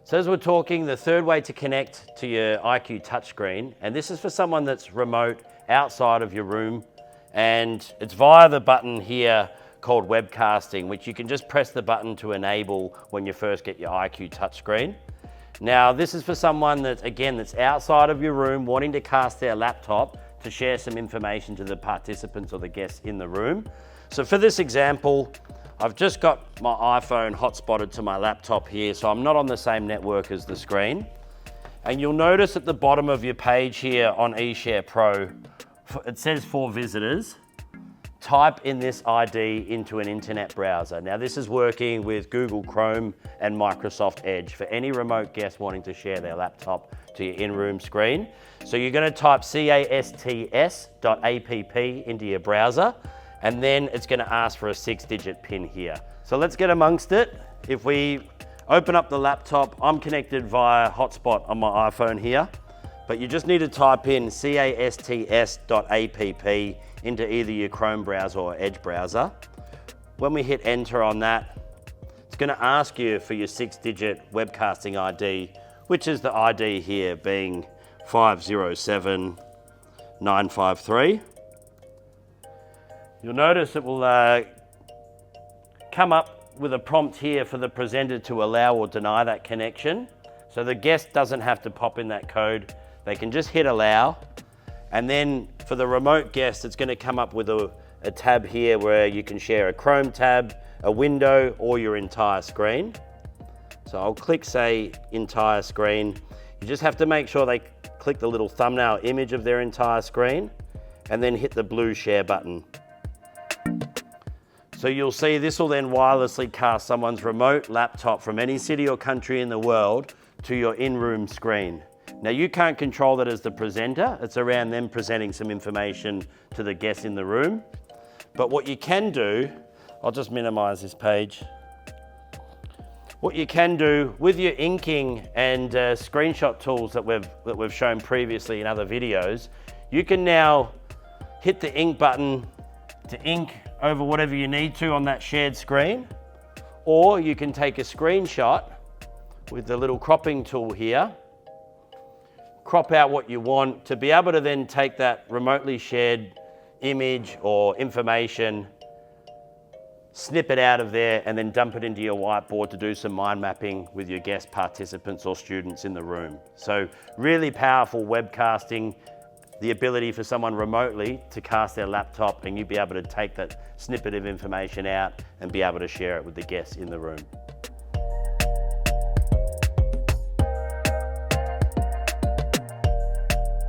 So as we're talking, the third way to connect to your IQ touchscreen, and this is for someone that's remote outside of your room, and it's via the button here called webcasting, which you can just press the button to enable when you first get your IQ touchscreen. Now, this is for someone that, again, that's outside of your room wanting to cast their laptop to share some information to the participants or the guests in the room. So for this example, I've just got my iPhone hotspotted to my laptop here, so I'm not on the same network as the screen. And you'll notice at the bottom of your page here on eShare Pro, it says for visitors, type in this ID into an internet browser. Now this is working with Google Chrome and Microsoft Edge for any remote guest wanting to share their laptop to your in-room screen. So you're going to type casts.app into your browser, and then it's going to ask for a 6-digit PIN here. So let's get amongst it. If we open up the laptop, I'm connected via hotspot on my iPhone here, but you just need to type in casts.app into either your Chrome browser or Edge browser. When we hit enter on that, it's going to ask you for your 6-digit webcasting ID, which is the ID here being 507953. You'll notice it will come up with a prompt here for the presenter to allow or deny that connection. So the guest doesn't have to pop in that code. They can just hit allow. And then for the remote guest, it's going to come up with a tab here where you can share a Chrome tab, a window, or your entire screen. So I'll click, say, entire screen. You just have to make sure they click the little thumbnail image of their entire screen and then hit the blue share button. So you'll see this will then wirelessly cast someone's remote laptop from any city or country in the world to your in-room screen. Now you can't control that as the presenter. It's around them presenting some information to the guests in the room. But what you can do, I'll just minimize this page. What you can do with your inking and screenshot tools that we've shown previously in other videos, you can now hit the ink button to ink over whatever you need to on that shared screen, or you can take a screenshot with the little cropping tool here, crop out what you want to be able to then take that remotely shared image or information, snip it out of there, and then dump it into your whiteboard to do some mind mapping with your guest participants or students in the room. So really powerful webcasting, the ability for someone remotely to cast their laptop and you be able to take that snippet of information out and be able to share it with the guests in the room.